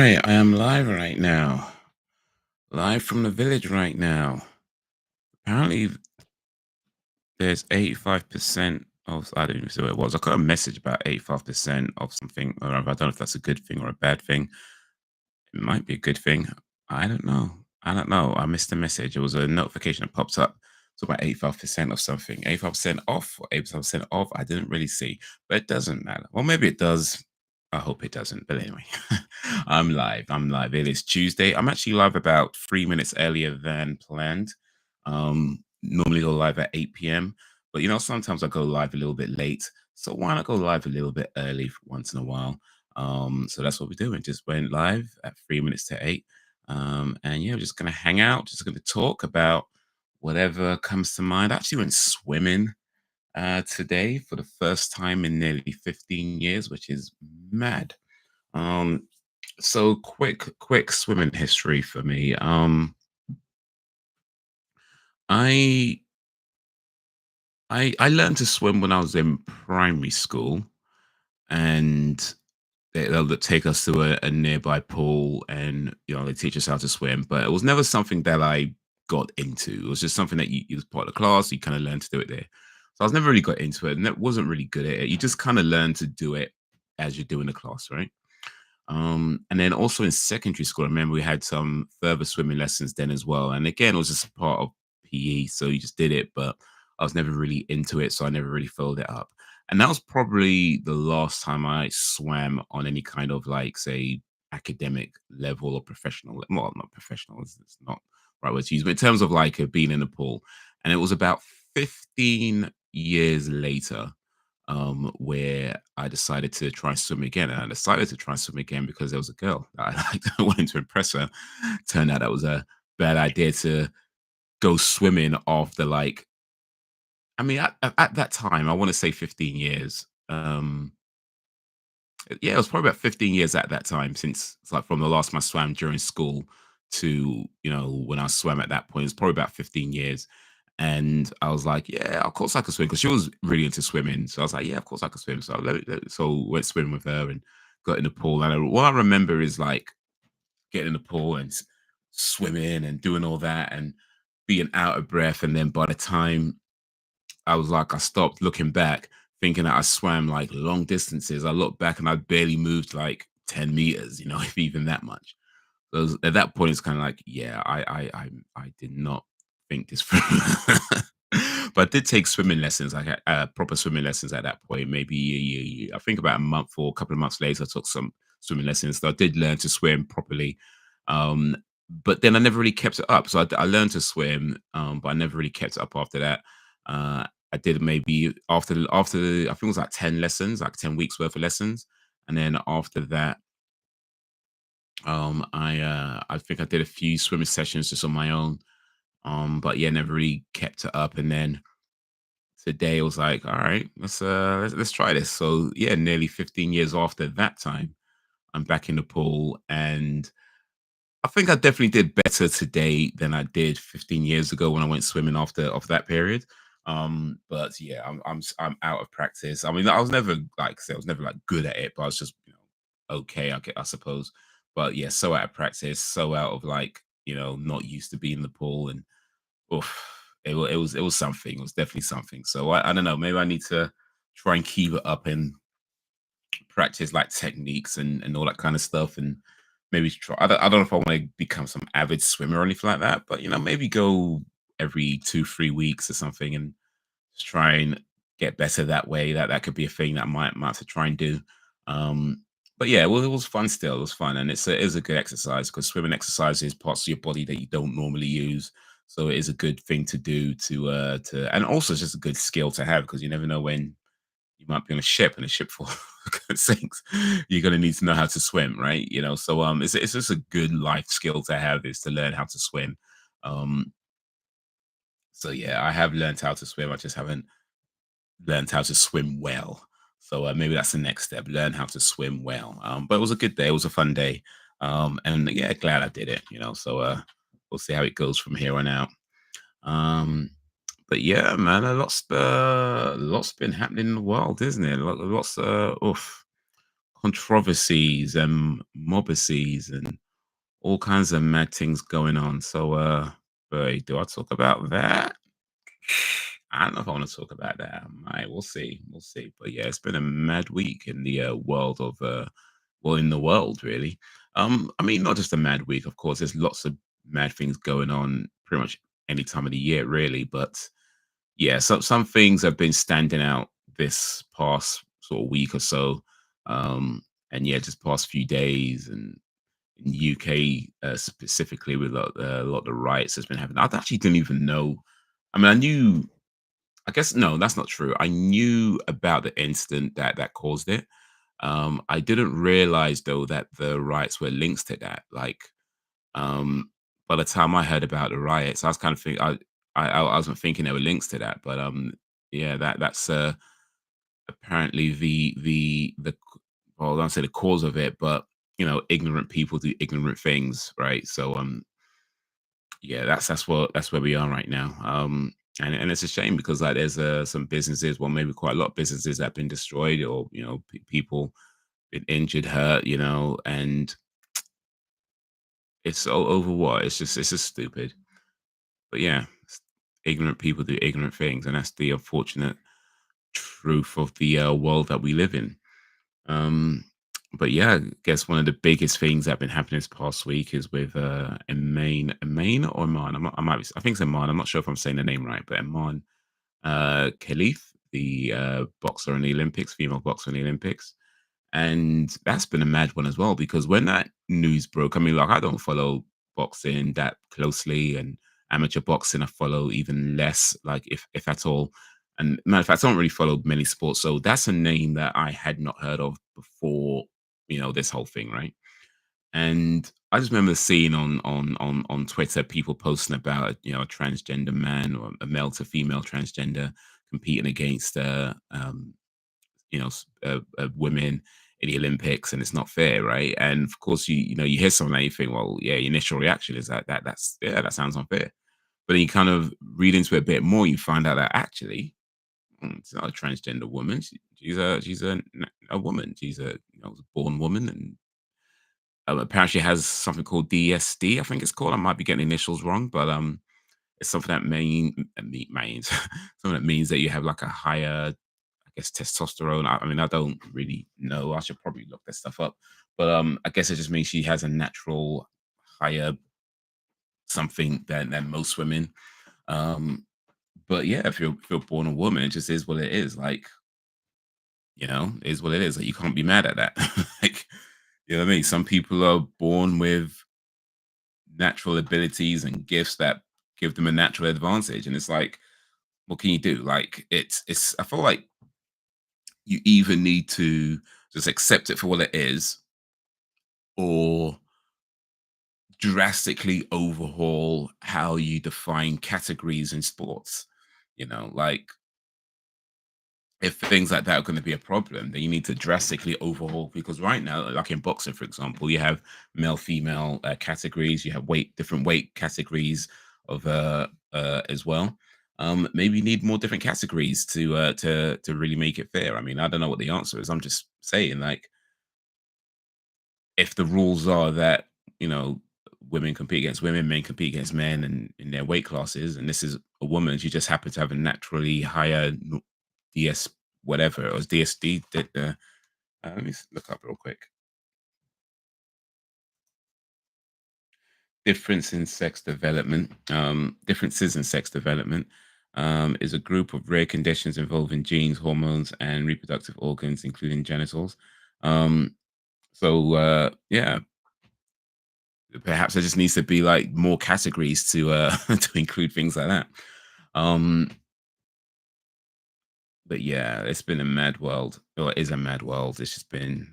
right, I am live right now. Live from the village right now. Apparently, there's 85% of, I don't even see what it was. I got a message about 85% of something, or I don't know if that's a good thing or a bad thing. It might be a good thing. I don't know. I don't know. I missed the message. It was a notification that pops up. So about 85% of something. 85% off or 85% off. I didn't really see, but it doesn't matter. Well, maybe it does. I hope it doesn't. But anyway, I'm live. I'm live. It is Tuesday. I'm actually live about 3 minutes earlier than planned. Normally go live at 8 p.m. But sometimes I go live a little bit late. So why not go live a little bit early once in a while? So that's what we're doing. Just went live at 3 minutes to 8. And yeah, we're just gonna hang out, just gonna talk about whatever comes to mind. I actually went swimming today for the first time in nearly 15 years, which is mad. Um, so quick swimming history for me. I I learned to swim when I was in primary school, and they'll take us to a nearby pool, and they teach us how to swim. But it was never something that I got into. It was just something that you was part of the class. You kind of learned to do it there. So I was never really got into it, and that wasn't really good at it. You just kind of learn to do it as you're doing the class, right? And then also in secondary school, I remember we had some further swimming lessons then as well. And again, it was just part of PE, so you just did it, but I was never really into it, so I never really filled it up. And that was probably the last time I swam on any kind of like, say, academic level or professional. Well, not professional, it's not the right word to use, but in terms of like being in the pool. And it was about 15 years later where I decided to try swim again. And I decided to try swim again because there was a girl that I liked. I wanted to impress her. Turned out that was a bad idea to go swimming after like, I mean, at that time, I want to say 15 years. Yeah, it was probably about 15 years at that time since it's like from the last time I swam during school to, when I swam at that point, it's probably about 15 years. And I was like, yeah, of course I could swim because she was really into swimming. So I was like, yeah, of course I could swim. So so went swimming with her and got in the pool. And what I remember is like getting in the pool and swimming and doing all that and being out of breath. And then by the time I was like, I stopped looking back, thinking that I swam like long distances. I looked back and I barely moved like 10 meters, if even that much. So at that point, it's kind of like, yeah, I did not think this through. But I did take swimming lessons, like proper swimming lessons at that point. Maybe I think about a month or a couple of months later, I took some swimming lessons. So I did learn to swim properly. Um, but then I never really kept it up. So I learned to swim, but I never really kept it up after that. I did maybe I think it was like 10 lessons, like 10 weeks worth of lessons. And then after that, I think I did a few swimming sessions just on my own. But yeah, never really kept it up. And then today I was like, all right, let's try this. So yeah, nearly 15 years after that time, I'm back in the pool, and I think I definitely did better today than I did 15 years ago when I went swimming after that period. But yeah, I'm out of practice. I mean, I was never like I was never like good at it, but I was just okay, I suppose. But yeah, so out of practice, so out of like not used to being in the pool, and oof, it was something. It was definitely something. So I don't know. Maybe I need to try and keep it up and practice like techniques and all that kind of stuff, and maybe try. I don't know if I want to become some avid swimmer or anything like that, but maybe go every 2 3 weeks or something and just try and get better that way. That could be a thing that I might have to try and do. But yeah, well, it was fun still. It was fun, and it is a good exercise because swimming exercises parts of your body that you don't normally use. So it is a good thing to do and also it's just a good skill to have because you never know when you might be on a ship and a ship full sinks. You're gonna need to know how to swim, right? So it's just a good life skill to have is to learn how to swim. Um, so yeah, I have learned how to swim. I just haven't learned how to swim well. So maybe that's the next step: learn how to swim well. But it was a good day. It was a fun day, and yeah, glad I did it. So we'll see how it goes from here on out. Um, but yeah, man, a lot's been happening in the world, isn't it? Lots. Oof. controversies and mobbacies and all kinds of mad things going on. So, boy, do I talk about that? I don't know if I want to talk about that. I we'll see, we'll see. But yeah, it's been a mad week in the world of, well, in the world really. I mean, not just a mad week, of course. There's lots of mad things going on pretty much any time of the year, really. But yeah, some things have been standing out this past sort of week or so. And yeah, just past few days and in UK specifically with a lot of the riots that's been happening. I actually didn't even know. I mean, I knew. I guess no, that's not true. I knew about the incident that caused it. I didn't realize though that the riots were linked to that. Like, um, by the time I heard about the riots, I was kind of thinking I wasn't thinking there were links to that, but yeah, that's apparently well, I don't say the cause of it, but ignorant people do ignorant things, right? So yeah, that's where we are right now. And it's a shame because like there's some businesses, well, maybe quite a lot of businesses that have been destroyed, or people been injured, hurt, and it's all over what? It's just stupid. But yeah, ignorant people do ignorant things, and that's the unfortunate truth of the world that we live in. Um, but yeah, I guess one of the biggest things that have been happening this past week is with Emain or Iman. I think it's Iman. I'm not sure if I'm saying the name right, but Iman Khalif, the boxer in the Olympics, female boxer in the Olympics. And that's been a mad one as well because when that news broke, I mean, like I don't follow boxing that closely, and amateur boxing I follow even less, like if at all. And matter of fact, I don't really follow many sports, so that's a name that I had not heard of before, this whole thing, right? And I just remember seeing on Twitter people posting about a transgender man or a male to female transgender competing against women in the Olympics, and it's not fair, right? And of course, you hear something like you think, well, yeah, your initial reaction is that's yeah, that sounds unfair. But then you kind of read into it a bit more, you find out that actually it's not a transgender woman. She's a woman. She's a born woman, and apparently has something called DSD. I think it's called. I might be getting the initials wrong, but it's something that means something that means that you have like a higher, I guess, testosterone. I mean, I don't really know. I should probably look that stuff up. But I guess it just means she has a natural higher something than most women. Um, but yeah, if you're born a woman, it just is what it is. Like, is what it is. Like you can't be mad at that. Like, you know what I mean? Some people are born with natural abilities and gifts that give them a natural advantage. And it's like, what can you do? Like it's I feel like you either need to just accept it for what it is or drastically overhaul how you define categories in sports. Like if things like that are going to be a problem, then you need to drastically overhaul because right now, like in boxing, for example, you have male, female categories, you have different weight categories of as well. Maybe you need more different categories to really make it fair. I mean, I don't know what the answer is. I'm just saying, like, if the rules are that you know women compete against women, men compete against men, and in their weight classes, and this is a woman, she just happens to have a naturally higher DS whatever it was DSD. Let me look up real quick. Differences in sex development is a group of rare conditions involving genes, hormones, and reproductive organs, including genitals. Um, yeah, perhaps there just needs to be like more categories to to include things like that. Um, but yeah, it's been a mad world. Or it is a mad world. It's just been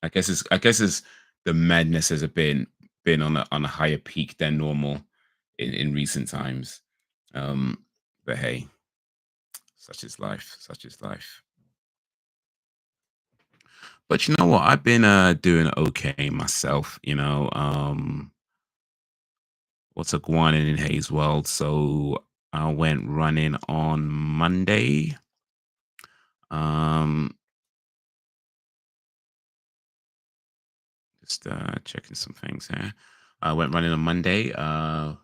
I guess it's the madness has been on a higher peak than normal in recent times. Um, but hey, such is life. Such is life. But you know what? I've been doing okay myself. What's a going in Hayes world? So I went running on Monday. Um, Just checking some things here. I went running on Monday. What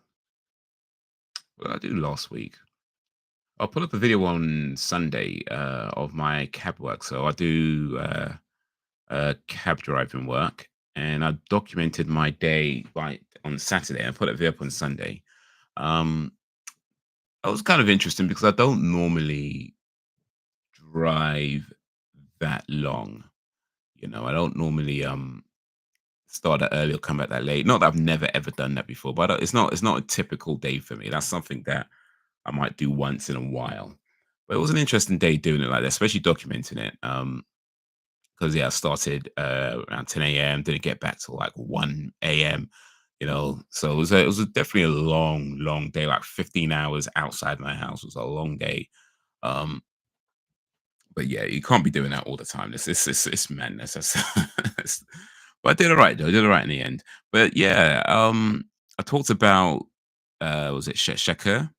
did I do last week? I'll put up a video on Sunday of my cab work. So I do cab driving work, and I documented my day right on Saturday. I put a video up on Sunday. Um, it was kind of interesting because I don't normally drive that long. I don't normally start that early or come back that late. Not that I've never ever done that before, but it's not a typical day for me. That's something that I might do once in a while. But it was an interesting day doing it like that, especially documenting it. Because yeah, I started around 10 a.m. Didn't get back till like 1 a.m. So it was definitely a long, long day. Like 15 hours outside my house was a long day. Um, but yeah, you can't be doing that all the time. It's madness. But I did all right though. I did all right in the end. But yeah, I talked about was it Shakur?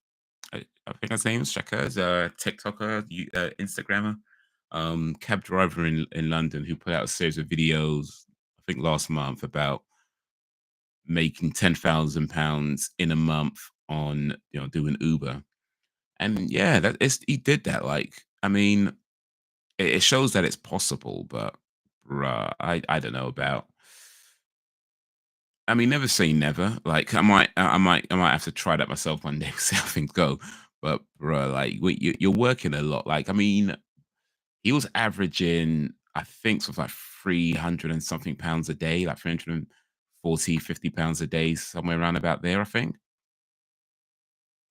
I think his name is Shakur. He's a TikToker, Instagrammer, cab driver in London who put out a series of videos. I think last month about making £10,000 in a month on doing Uber. And yeah, he did that. Like, I mean, it shows that it's possible, but bruh, I don't know about. I mean, never say never. Like, I might have to try that myself one day, see how things go. But bruh, like, you're working a lot. Like, I mean, he was averaging, I think, sort of like 300 and something pounds a day, like 340, £50 a day, somewhere around about there, I think.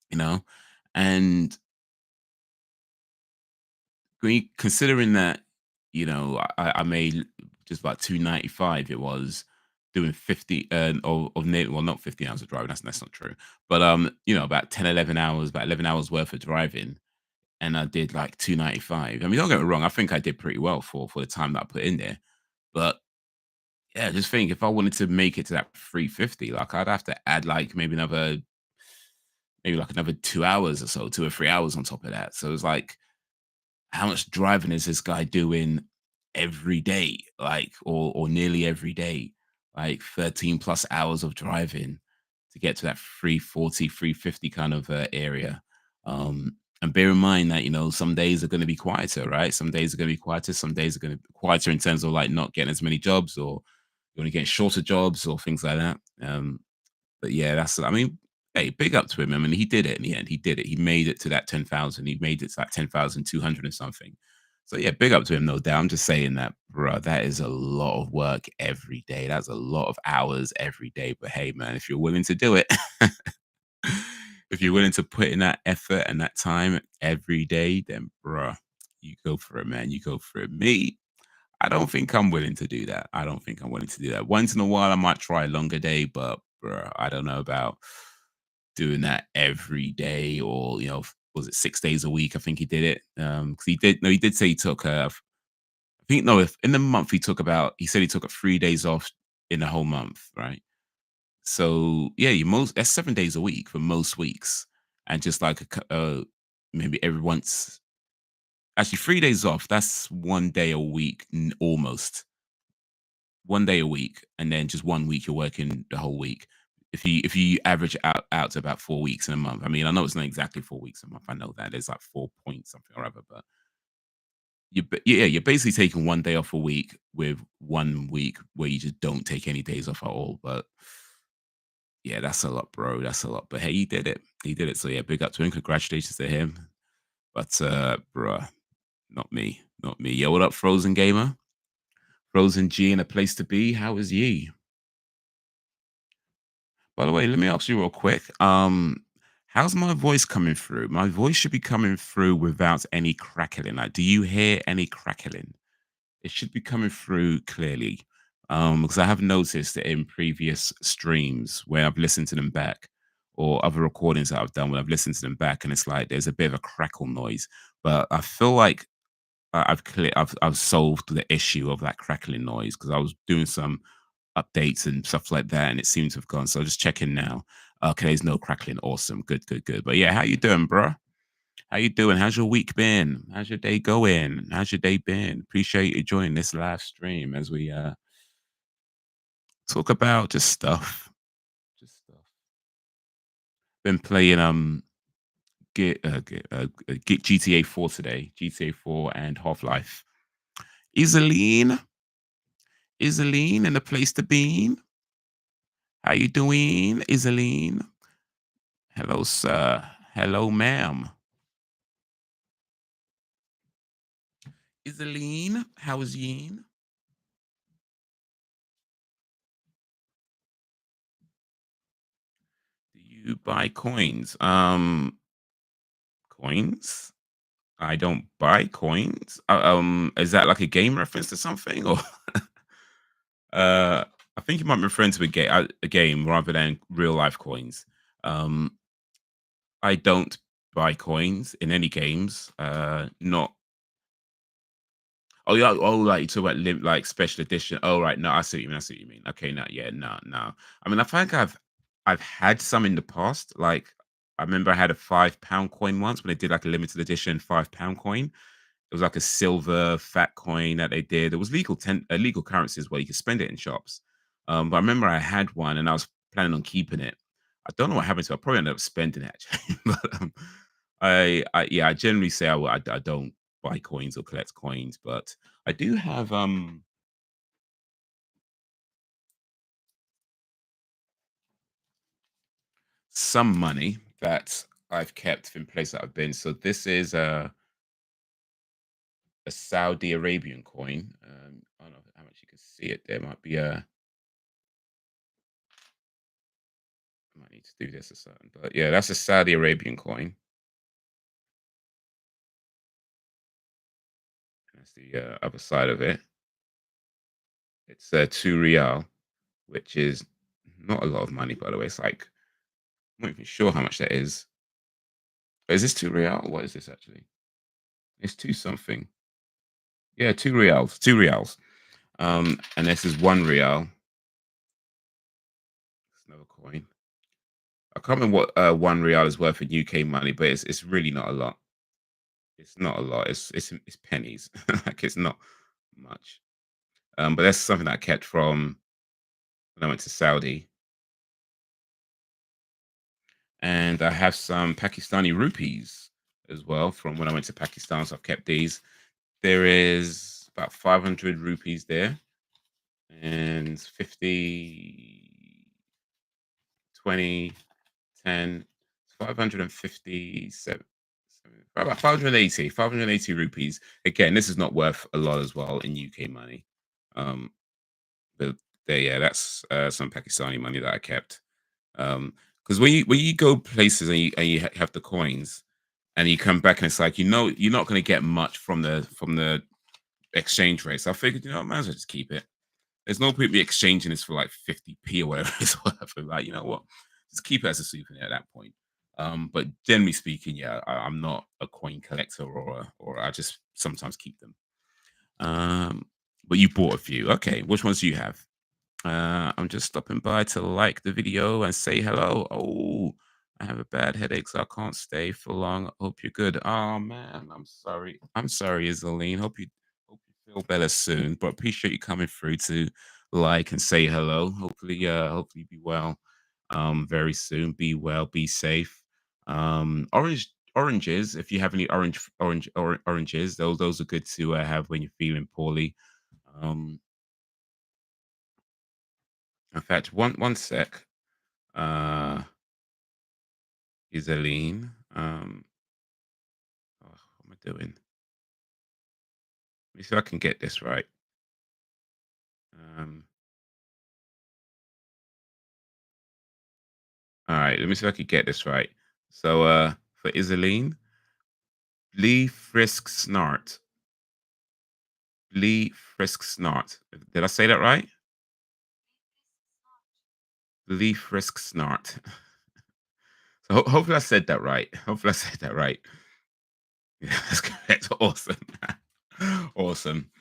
You know, and considering that, I made just about 295. It was doing 50 of nearly, well, not 50 hours of driving. That's not true. But about 10, 11 hours, about 11 hours worth of driving, and I did like 295. I mean, don't get me wrong. I think I did pretty well for the time that I put in there. But yeah, just think if I wanted to make it to that 350, like I'd have to add like maybe like another 2 hours or so, 2 or 3 hours on top of that. So it's like, how much driving is this guy doing every day, like, or nearly every day, like 13 plus hours of driving to get to that 340, 350 kind of area. And bear in mind that some days are going to be quieter, right? Some days are going to be quieter, some days are going to be quieter in terms of like not getting as many jobs, or you're only getting shorter jobs or things like that. But yeah, I mean, hey, big up to him. I mean, he did it in the end. He did it. He made it to that 10,000. He made it to that 10,200 and something. So yeah, big up to him, no doubt. I'm just saying that, bro, that is a lot of work every day. That's a lot of hours every day. But hey, man, if you're willing to do it, if you're willing to put in that effort and that time every day, then bro, you go for it, man. You go for it. Me, I don't think I'm willing to do that. I don't think I'm willing to do that. Once in a while, I might try a longer day, but bro, I don't know about doing that every day, or was it 6 days a week? I think he did it. Because he did. No, he did say he took. I think no, if in the month he took about. He said he took 3 days off in the whole month, right? So yeah, you most that's 7 days a week for most weeks, and just like maybe every once. Actually, 3 days off. That's one day a week, almost one day a week, and then just one week you're working the whole week. If you average out to about 4 weeks in a month. I mean, I know it's not exactly 4 weeks a month. I know that there's like 4 point something or other, but yeah, you're basically taking one day off a week with one week where you just don't take any days off at all. But yeah, that's a lot, bro. That's a lot. But hey, he did it. He did it. So yeah, big up to him. Congratulations to him. But bruh, not me. Not me. Yo, what up, Frozen Gamer? Frozen G and a place to be. How is ye? By the way, let me ask you real quick. How's my voice coming through? My voice should be coming through without any crackling. Like, do you hear any crackling? It should be coming through clearly. Because I have noticed that in previous streams where I've listened to them back, or other recordings that I've done when I've listened to them back, and it's like there's a bit of a crackle noise. But I feel like I've solved the issue of that crackling noise because I was doing some updates and stuff like that, and it seems to have gone. So just checking now. Okay, there's no crackling. Awesome. Good, good, good. But yeah, how you doing, bro? How you doing? How's your week been? How's your day going? How's your day been? Appreciate you joining this live stream as we Talk about just stuff. Just stuff. Been playing get GTA 4 today. GTA 4 and Half Life. Isaline, Isaline, and the place to be. How you doing, Isaline? Hello, sir. Hello, ma'am. Isaline, how is yeen? Do you buy coins? Coins? I don't buy coins. Is that like a game reference to something, or I think you might be referring to a game rather than real life coins. Um, I don't buy coins in any games. Not. Oh yeah. Oh, like you talk about like special edition. Oh right. No, I see what you mean. I see what you mean. Okay. No. Yeah. No. No. I mean, I think I've had some in the past. Like I remember I had a £5 coin once when they did like a limited edition £5 coin. It was like a silver fat coin that they did. It was legal currency as well. You could spend it in shops. But I remember I had one and I was planning on keeping it. I don't know what happened to it. I probably ended up spending it actually. but I generally say I don't buy coins or collect coins, but I do have some money that I've kept in place that I've been. So this is a Saudi Arabian coin. I don't know how much you can see it. There might be a I might need to do this or something. But yeah, that's a Saudi Arabian coin. That's the other side of it. It's 2 real, which is not a lot of money, by the way. It's like I'm not even sure how much that is. Is this 2 real? What is this actually? It's two something. Yeah, 2 reals. 2 reals. And this is 1 real. It's another coin. I can't remember what 1 real is worth in UK money, but it's really not a lot. It's not a lot. It's pennies. Like it's not much. But that's something that I kept from when I went to Saudi. And I have some Pakistani rupees as well from when I went to Pakistan. So I've kept these. There is about 500 rupees there, and 50, 20, 10, 557, about 580 rupees. Again, this is not worth a lot as well in UK money. Um, but there, yeah, that's some Pakistani money that I kept. Because when you go places and you have the coins and you come back and it's like you're not going to get much from the exchange rate. So I figured I might as well just keep it. There's no point me exchanging this for like 50p or whatever it's worth. I'm like, you know what? Just keep it as a souvenir at that point. But generally speaking, yeah, I'm not a coin collector or I just sometimes keep them. Um, but you bought a few. Okay, which ones do you have? I'm just stopping by to like the video and say hello. Oh, I have a bad headache, so I can't stay for long. Hope you're good. Oh man, I'm sorry. I'm sorry, Isoline. Hope you feel better soon. But appreciate you coming through to like and say hello. Hopefully be well very soon. Be well, be safe. Oranges, if you have any oranges, those are good to have when you're feeling poorly. Um in fact, one sec. Uh, Isaline. Oh, what am I doing? Let me see if I can get this right. Um, all right, let me see if I can get this right. So, for Isaline, Lee Frisk Snart. Lee Frisk Snart. Did I say that right? Lee Frisk Snart. So hopefully I said that right. Hopefully I said that right. Yeah, that's correct. Awesome. Awesome.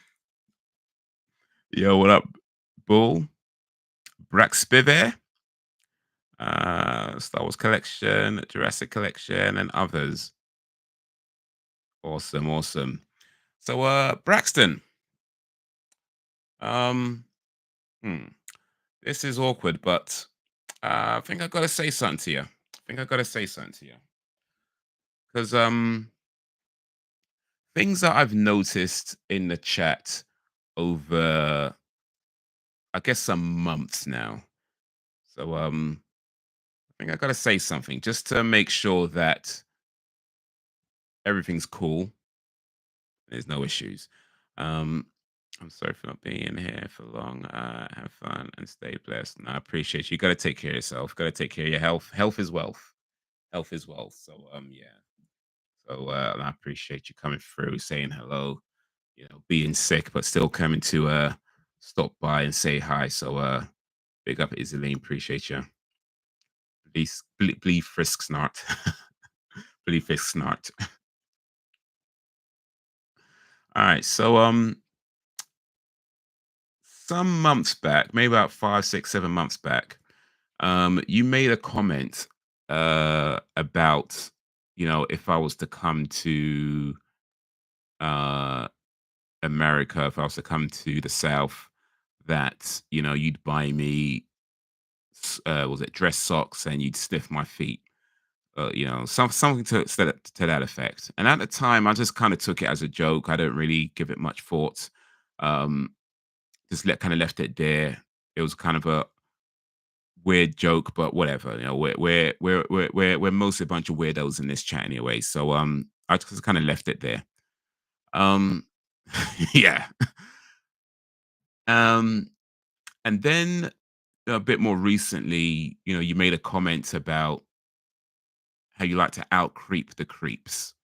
Yo, what up, Bull? Brax Spiver? Star Wars Collection, Jurassic Collection, and others. Awesome, awesome. So, Braxton, um, hmm, This is awkward, but I think I gotta say something to you. I think I gotta say something to you because things that I've noticed in the chat over, I guess, some months now. So I think I gotta say something just to make sure that everything's cool. There's no issues. Um, I'm sorry for not being here for long. Have fun and stay blessed. And I appreciate you. You got to take care of yourself. Got to take care of your health. Health is wealth. Health is wealth. So yeah. So and I appreciate you coming through, saying hello. You know, being sick, but still coming to stop by and say hi. So big up, Iseline. Appreciate you. Please, please frisk snart. Please frisk snart. All right. So some months back, maybe about 5, 6, 7 months back, you made a comment about, if I was to come to uh, America, if I was to come to the South, that you'd buy me, was it dress socks, and you'd sniff my feet. Something to that effect. And at the time, I just kind of took it as a joke. I didn't really give it much thought. Um, just kind of left it there. It was kind of a weird joke, but whatever. We're mostly a bunch of weirdos in this chat anyway. So I just kind of left it there. Um, yeah. Um, and then a bit more recently, you made a comment about how you like to out creep the creeps.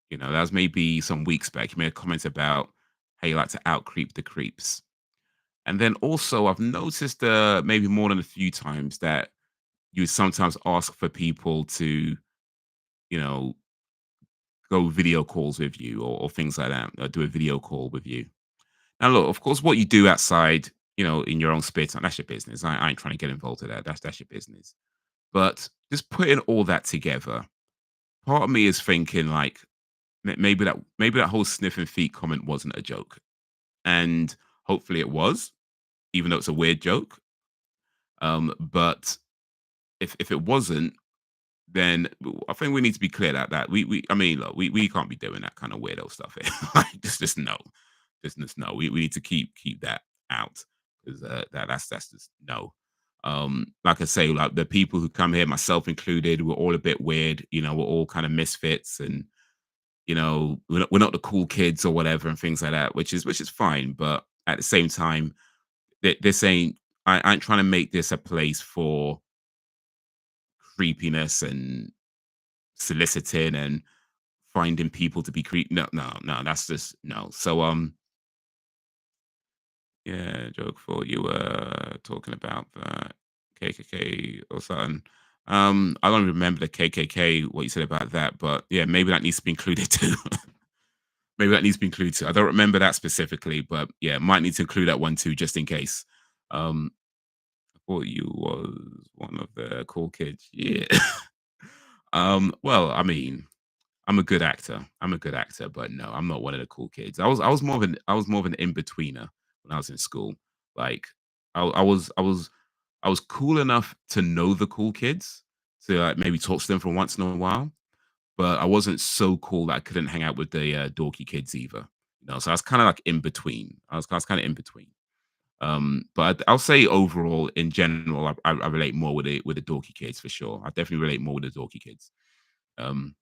That was maybe some weeks back. You made a comment about how you like to out creep the creeps. And then also, I've noticed maybe more than a few times that you sometimes ask for people to, you know, go video calls with you, or things like that, or do a video call with you. Now, look, of course, what you do outside, in your own spare time, that's your business. I ain't trying to get involved in that. That's your business. But just putting all that together, part of me is thinking like maybe that whole sniffing feet comment wasn't a joke, and hopefully it was, even though it's a weird joke. But if it wasn't, then I think we need to be clear that I mean, look, we can't be doing that kind of weirdo stuff here. Like, just no, just no. We need to keep that out, because that's just no. Like I say, like the people who come here, myself included, we're all a bit weird. We're all kind of misfits, and we're not the cool kids or whatever, and things like that, which is fine. But at the same time, this ain't. I ain't trying to make this a place for creepiness and soliciting and finding people to be creep. No, no, no. That's just no. So yeah, joke for you were talking about the KKK or something. I don't remember the KKK, what you said about that, but yeah, maybe that needs to be included too. Maybe that needs to be included too. I don't remember that specifically, but yeah, might need to include that one too, just in case. I thought you was one of the cool kids. Yeah. Well, I mean, I'm a good actor. I'm a good actor, but no, I'm not one of the cool kids. I was more of an in-betweener when I was in school. Like I was cool enough to know the cool kids, to like maybe talk to them for once in a while, but I wasn't so cool that I couldn't hang out with the dorky kids either. So I was kind of like in between. I was kind of in between. But I'll say overall, in general, I relate more with the dorky kids for sure. I definitely relate more with the dorky kids. Um,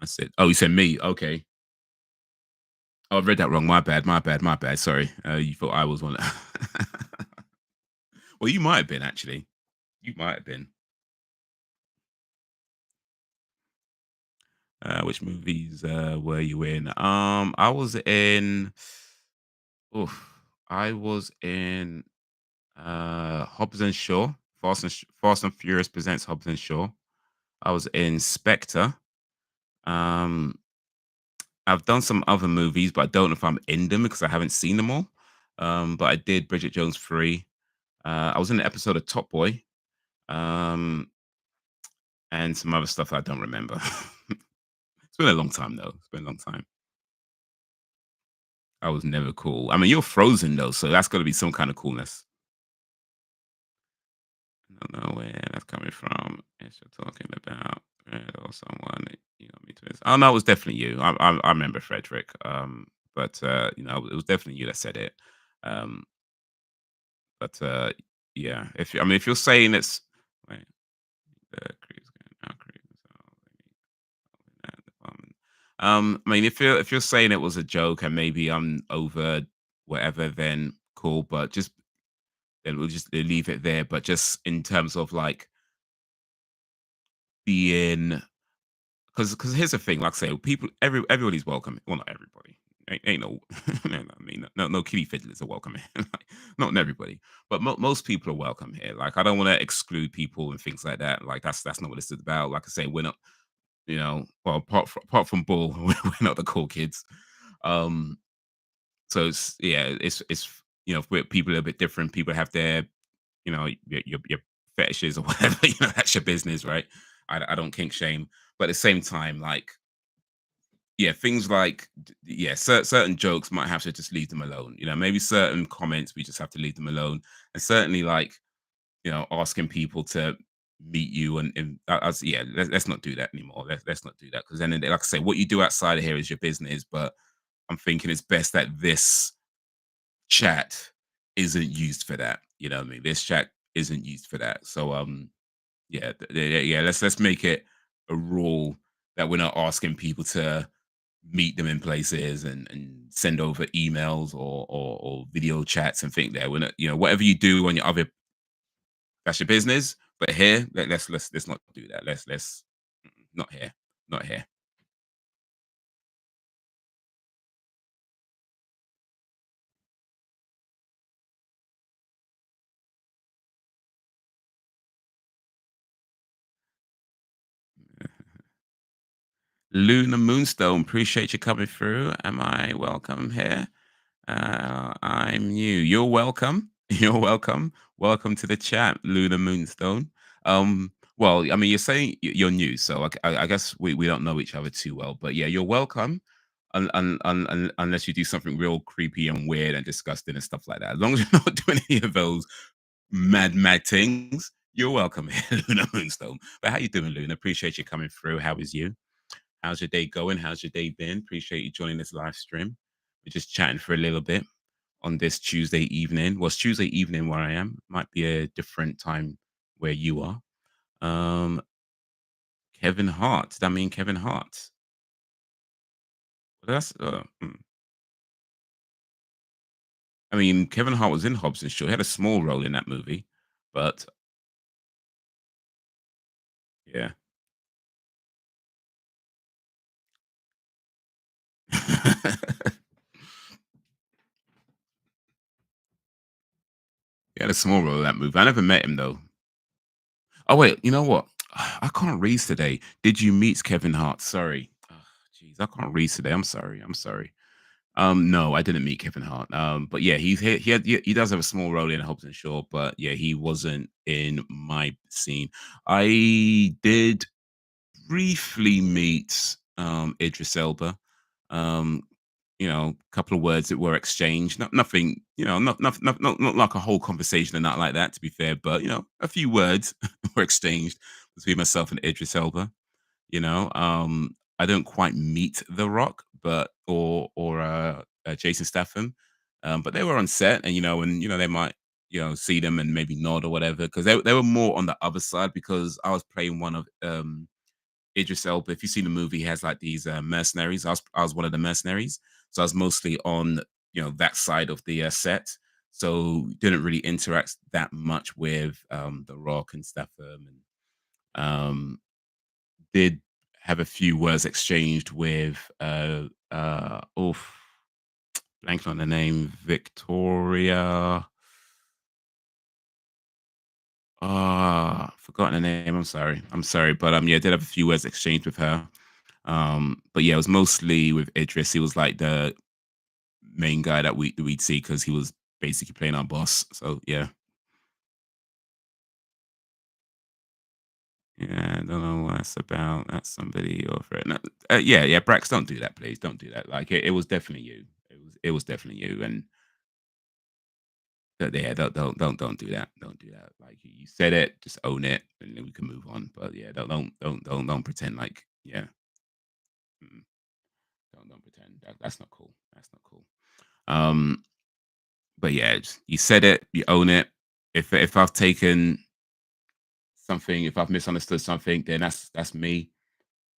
I said, oh, you said me. Okay. Oh, I read that wrong. My bad. My bad. My bad. Sorry. You thought I was one. Well, you might have been actually. You might have been. Which movies were you in? I was in. Oof, I was in Hobbs and Shaw. Fast and Furious presents Hobbs and Shaw. I was in Spectre. Um, I've done some other movies, but I don't know if I'm in them because I haven't seen them all. But I did Bridget Jones 3. I was in an episode of Top Boy, um, and some other stuff I don't remember. It's been a long time though. It's been a long time. I was never cool. I mean, you're Frozen though, so that's got to be some kind of coolness. don't know where that's coming from. If you're talking about Fred or someone that you want me to. Oh no, it was definitely you. I remember Frederick. But it was definitely you that said it. Um, but yeah, if you're saying it's wait, the crews going out crews, that department. I mean, if you're saying it was a joke and maybe I'm over whatever, then cool. But just then we'll just leave it there. But just in terms of like being because here's the thing, like I say, everybody's welcome. Well, not everybody. Ain't no, I mean, no kitty fiddlers are welcome here. Like, not everybody, but most people are welcome here. Like, I don't want to exclude people and things like that. Like, that's not what this is about. Like I say, we're not, well, apart from Bull, we're not the cool kids. Um, so it's people are a bit different. People have their, your fetishes or whatever. That's your business, right? I don't kink shame, but at the same time, like yeah, things like yeah, certain jokes might have to just leave them alone. Maybe certain comments we just have to leave them alone, and certainly like asking people to meet you and as yeah, let's not do that anymore. Let's not do that because then, like I say, what you do outside of here is your business. But I'm thinking it's best that this chat isn't used for that. You know what I mean? This chat isn't used for that. So yeah, yeah. Let's make it a rule that we're not asking people to meet them in places and send over emails or video chats and think that we're not, whatever you do on your other, that's your business. But here, let's not do that. Let's not here, not here. Lunar Moonstone, appreciate you coming through. Am I welcome here? I'm new. You're welcome. You're welcome. Welcome to the chat, Lunar Moonstone. Well, I mean, you're saying you're new, so I guess we don't know each other too well. But yeah, you're welcome. Unless you do something real creepy and weird and disgusting and stuff like that. As long as you're not doing any of those mad things, you're welcome here, Luna Moonstone. But how you doing, Luna? Appreciate you coming through. How is you? How's your day going? How's your day been? Appreciate you joining this live stream. We're just chatting for a little bit on this Tuesday evening. Well, it's Tuesday evening where I am. Might be a different time where you are. Um, Kevin Hart. Does that mean Kevin Hart? Well, I mean, Kevin Hart was in Hobbs and Shaw. He had a small role in that movie, but yeah. He had a small role in that movie. I never met him though. Oh wait, you know what? I can't read today. Did you meet Kevin Hart? Sorry. Jeez, I can't read today. I'm sorry. I'm sorry. No, I didn't meet Kevin Hart. But yeah, he does have a small role in Hobbs and Shaw, but yeah, he wasn't in my scene. I did briefly meet Idris Elba. Um, a couple of words that were exchanged. Nothing, not like a whole conversation and not like that. To be fair, but a few words were exchanged between myself and Idris Elba. I don't quite meet The Rock, but or Jason Statham, but they were on set, and they might see them and maybe nod or whatever because they were more on the other side because I was playing one of Idris Elba. If you see the movie, he has like these mercenaries. I was one of the mercenaries, so I was mostly on that side of the set. So didn't really interact that much with The Rock and Statham, and did have a few words exchanged with oof, blanking on the name, Victoria. Forgotten the name. I'm sorry. I'm sorry, but yeah, I did have a few words exchanged with her. But yeah, it was mostly with Idris. He was like the main guy that we'd see because he was basically playing our boss. So yeah, yeah. I don't know what that's about. That's somebody over it. No, yeah, yeah. Brax, don't do that, please. Don't do that. Like it was definitely you. It was definitely you. And Yeah, don't do that. Don't do that. Like you said it, just own it, and then we can move on. But yeah, don't pretend like yeah. mm, don't pretend that's not cool. That's not cool. Um, but yeah, you said it, you own it. If I've taken something, if I've misunderstood something, then that's me.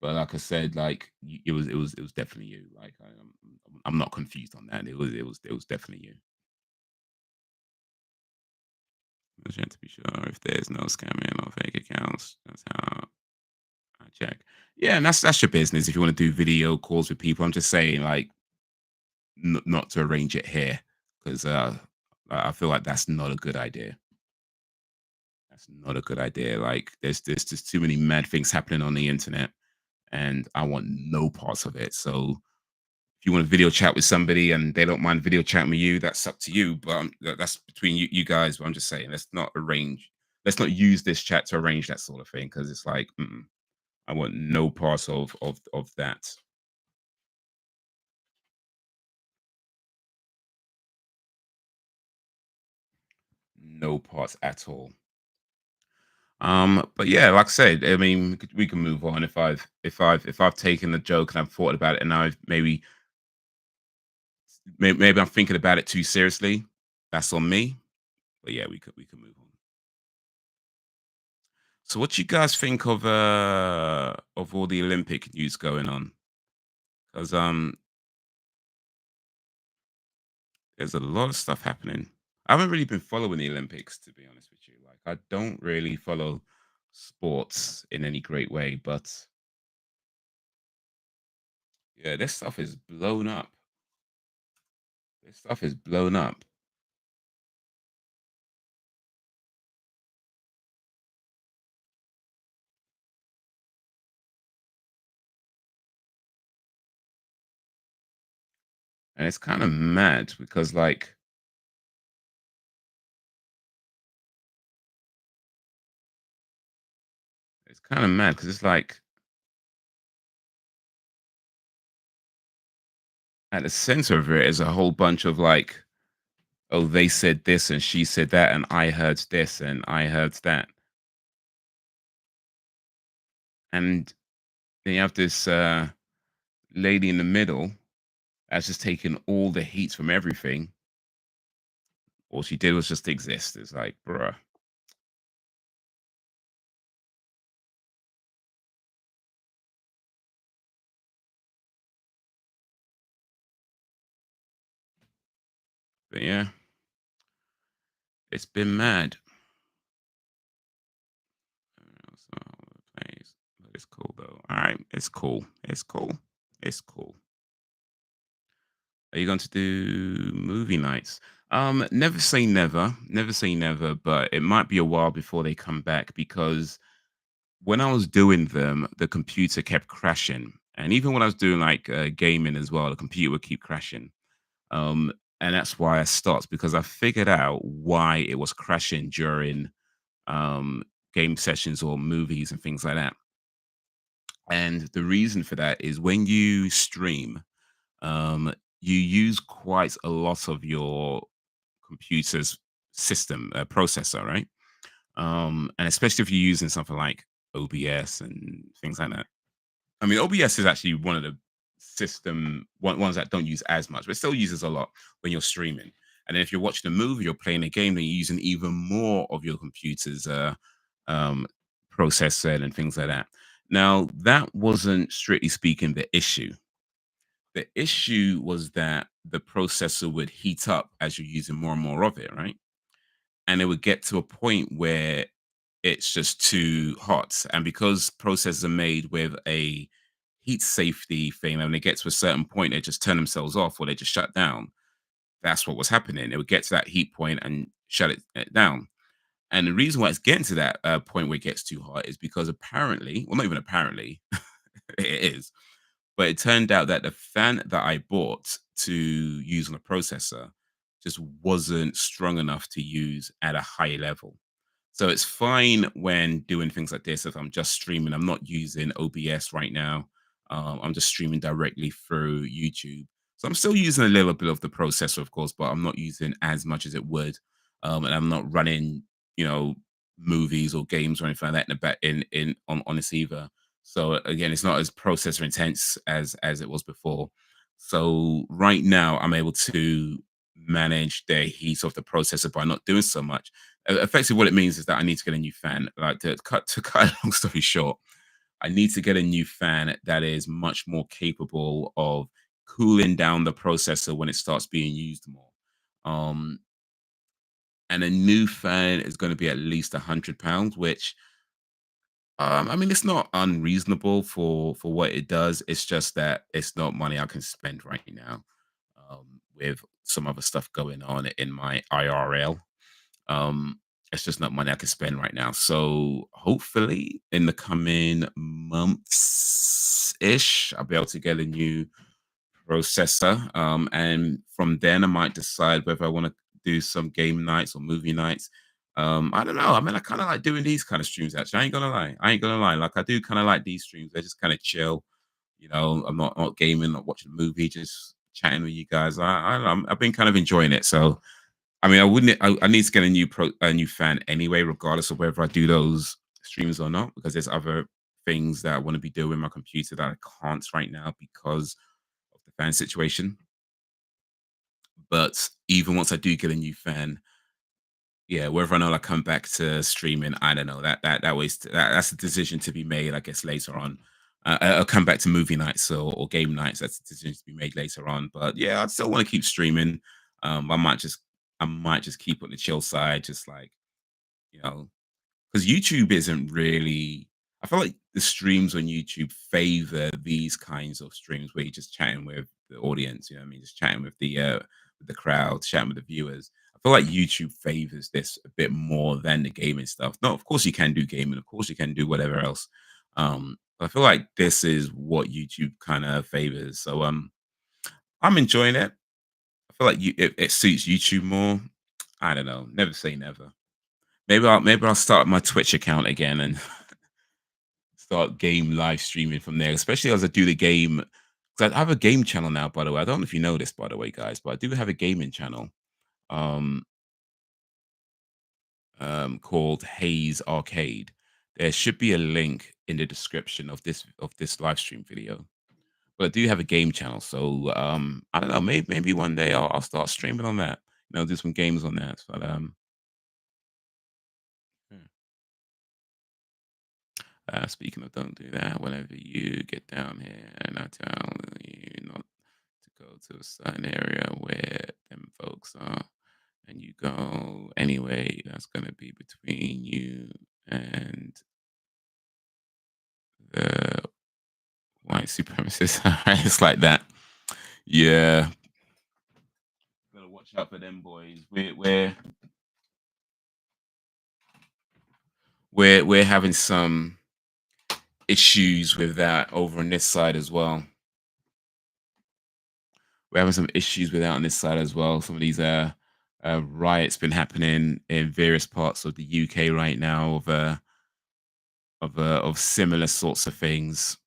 But like I said, like it was definitely you. Like I'm not confused on that. It was definitely you. I just have to be sure if there's no scamming or fake accounts. That's how I check. Yeah, and that's your business. If you want to do video calls with people, I'm just saying like not to arrange it here because I feel like that's not a good idea. That's not a good idea. Like there's just too many mad things happening on the internet, and I want no parts of it. So if you want to video chat with somebody and they don't mind video chatting with you, that's up to you. But that's between you guys. But I'm just saying, let's not arrange. Let's not use this chat to arrange that sort of thing because it's like I want no parts of that. No parts at all. But yeah, like I said, I mean, we can move on. If I've taken the joke and I've thought about it, and I've maybe I'm thinking about it too seriously. That's on me. But yeah, we can move on. So, what you guys think of all the Olympic news going on? Because there's a lot of stuff happening. I haven't really been following the Olympics, to be honest with you. Like, I don't really follow sports in any great way, but yeah, this stuff is blown up. This stuff is blown up, and it's kind of mad because, like, it's kind of mad because it's like at the center of it is a whole bunch of like, oh, they said this and she said that, and I heard this and I heard that, and then you have this lady in the middle that's just taking all the heat from everything. All she did was just exist. It's like, bruh. But yeah, it's been mad. So, plays, but it's cool though. All right, it's cool. It's cool. It's cool. Are you going to do movie nights? Never say never. Never say never, but it might be a while before they come back because when I was doing them, the computer kept crashing. And even when I was doing like gaming as well, the computer would keep crashing. Um, and that's why I stopped because I figured out why it was crashing during um, game sessions or movies and things like that. And the reason for that is when you stream, um, you use quite a lot of your computer's system processor, right? And especially if you're using something like OBS and things like that. I mean, OBS is actually one of the ones that don't use as much, but it still uses a lot when you're streaming. And then if you're watching a movie or playing a game, then you're using even more of your computer's um, processor and things like that. Now, that wasn't strictly speaking the issue. The issue was that the processor would heat up as you're using more and more of it, right? And it would get to a point where it's just too hot. And because processors are made with a heat safety thing, and when they get to a certain point, they just turn themselves off or they just shut down. That's what was happening. It would get to that heat point and shut it down. And the reason why it's getting to that point where it gets too hot is because apparently, well, not even apparently, it is, but it turned out that the fan that I bought to use on a processor just wasn't strong enough to use at a high level. So it's fine when doing things like this. If I'm just streaming, I'm not using OBS right now. I'm just streaming directly through YouTube. So I'm still using a little bit of the processor, of course, but I'm not using as much as it would. and I'm not running, you know, movies or games or anything like that in the back in on this either. So again, it's not as processor intense as it was before. So right now, I'm able to manage the heat of the processor by not doing so much. Effectively, what it means is that I need to get a new fan. Like to cut a long story short, I need to get a new fan that is much more capable of cooling down the processor when it starts being used more. Um, and a new fan is going to be at least £100, which I mean, it's not unreasonable for what it does. It's just that it's not money I can spend right now, with some other stuff going on in my IRL. It's just not money I can spend right now. So hopefully, in the coming months ish, I'll be able to get a new processor. And from then, I might decide whether I want to do some game nights or movie nights. I don't know. I mean, I kind of like doing these kind of streams. Actually, I ain't gonna lie. I ain't gonna lie. Like, I do kind of like these streams. They're just kind of chill. You know, I'm not gaming, not watching a movie, just chatting with you guys. I've been kind of enjoying it. So, I mean, I wouldn't. I need to get a new fan anyway, regardless of whether I do those streams or not, because there's other things that I want to be doing with my computer that I can't right now because of the fan situation. But even once I do get a new fan, yeah, whether or not I come back to streaming, I don't know. That's a decision to be made, I guess, later on. I'll come back to movie nights or game nights. That's a decision to be made later on. But yeah, I still want to keep streaming. I might just keep on the chill side, just like, you know, because YouTube isn't really. I feel like the streams on YouTube favor these kinds of streams where you're just chatting with the audience. You know what I mean? Just chatting with the crowd, chatting with the viewers. I feel like YouTube favors this a bit more than the gaming stuff. No, of course you can do gaming. Of course you can do whatever else. But I feel like this is what YouTube kind of favors. So I'm enjoying it. I feel like it suits YouTube more. I don't know. Never say never. Maybe I'll start my Twitch account again and start game live streaming from there, especially as I do the game. Because I have a game channel now, by the way. I don't know if you know this, by the way, guys, but I do have a gaming channel um, called Haze Arcade. There should be a link in the description of this live stream video. But I do have a game channel, so I don't know. Maybe one day I'll start streaming on that. You know, do some games on that. But yeah. Speaking of, don't do that. Whenever you get down here, and I tell you not to go to a certain area where them folks are, and you go anyway, that's gonna be between you and the white supremacists. It's like that. Yeah, gotta watch out for them boys. We're having some issues with that over on this side as well. We're having some issues with that on this side as well. Some of these riots been happening in various parts of the UK right now of similar sorts of things.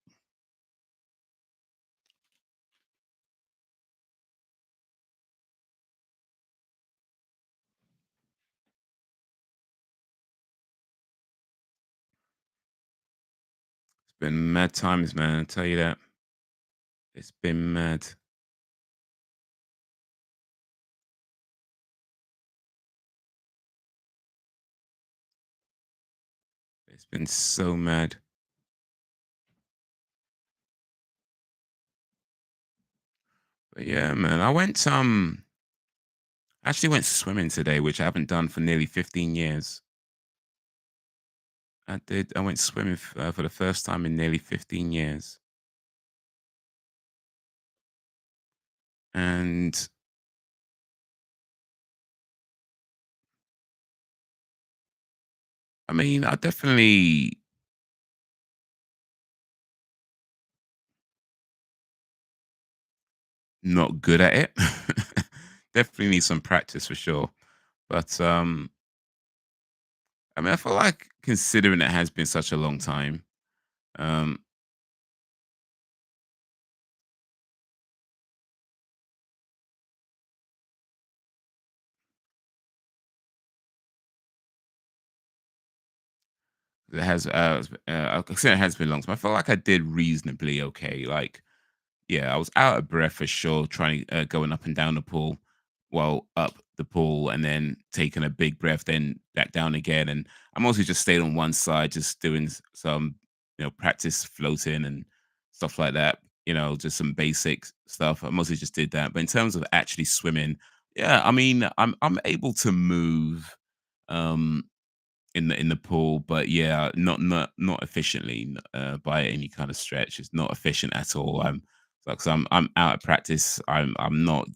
It's been mad times, man. I tell you that. It's been mad. It's been so mad. But yeah, man. I actually went swimming today, which I haven't done for nearly 15 years. I did. I went swimming for the first time in nearly 15 years. And I mean, I definitely not good at it. Definitely need some practice for sure. But I mean, I feel like considering it has been such a long time, um, It has, I consider it has been long, so I felt like I did reasonably okay. Like, yeah, I was out of breath for sure, trying going up and down the pool, well, up the pool, and then taking a big breath, then back down again. And I mostly just stayed on one side, just doing some, practice floating and stuff like that. Just some basic stuff. I mostly just did that. But in terms of actually swimming, yeah, I mean, I'm able to move. Um, in the pool, but yeah, not efficiently by any kind of stretch. It's not efficient at all. I'm out of practice. I'm not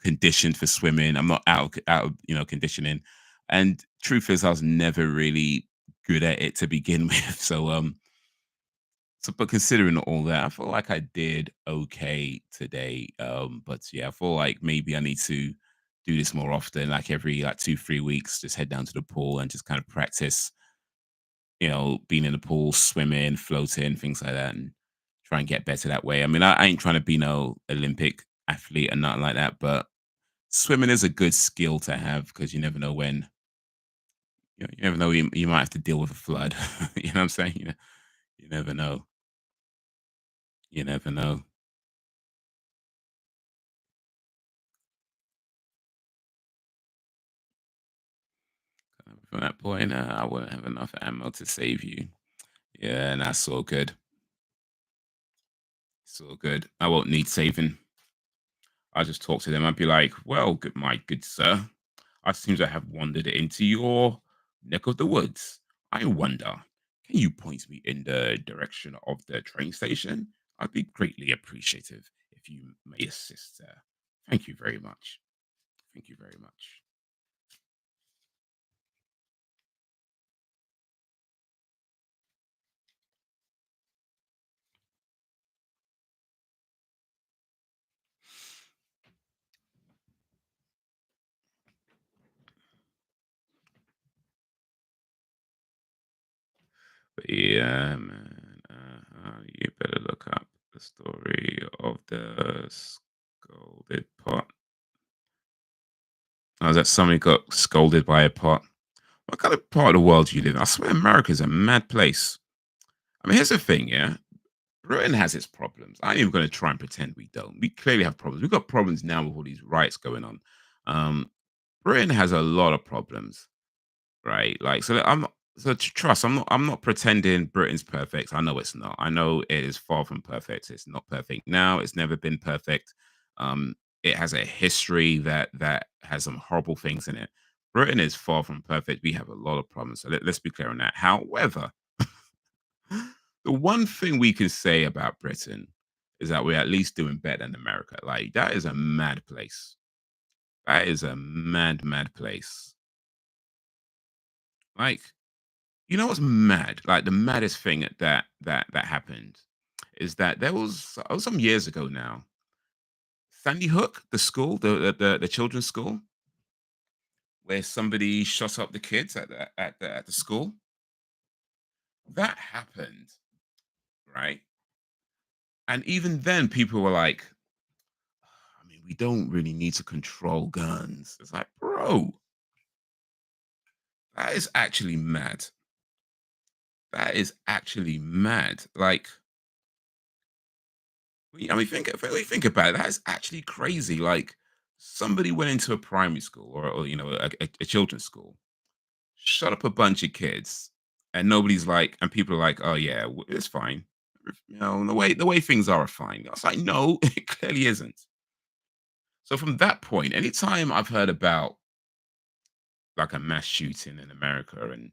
conditioned for swimming. I'm not out of conditioning. And truth is, I was never really good at it to begin with. But considering all that, I feel like I did okay today. But yeah, I feel like maybe I need to do this more often, like every like 2, 3 weeks, just head down to the pool and just kind of practice, being in the pool, swimming, floating, things like that, and try and get better that way. I mean, I ain't trying to be no Olympic athlete and nothing like that, but swimming is a good skill to have because you never know when, you never know, you might have to deal with a flood. You know what I'm saying? You never know. You never know. From that point, I wouldn't have enough ammo to save you. Yeah, and that's all good. It's all good. I won't need saving. I just talk to them. I'd be like, "Well, my good sir, I seem to have wandered into your neck of the woods. I wonder, can you point me in the direction of the train station? I'd be greatly appreciative if you may assist, sir. Thank you very much. Thank you very much." But yeah, man, you better look up the story of the scolded pot. Oh, that somebody got scolded by a pot. What kind of part of the world do you live in? I swear America's a mad place. I mean, here's the thing, yeah. Britain has its problems. I ain't even going to try and pretend we don't. We clearly have problems. We've got problems now with all these riots going on. Um, Britain has a lot of problems, right? Like, so I'm not, so trust. I'm not pretending Britain's perfect. I know it's not. I know it is far from perfect. It's not perfect now. It's never been perfect. Um, it has a history that has some horrible things in it. Britain is far from perfect. We have a lot of problems. So let's be clear on that. However, the one thing we can say about Britain is that we're at least doing better than America. Like that is a mad place. That is a mad, mad place. Like, what's mad? Like the maddest thing that happened is that there was some years ago now. Sandy Hook, the school, the children's school, where somebody shot up the kids at the school. That happened, right? And even then, people were like, I mean, we don't really need to control guns. It's like, bro, that is actually mad. That is actually mad. Like, I mean, think about it. That is actually crazy. Like, somebody went into a primary school or a children's school, shut up a bunch of kids, and nobody's like, and people are like, oh yeah, it's fine. The way things are fine. I was like, no, it clearly isn't. So from that point, anytime I've heard about like a mass shooting in America and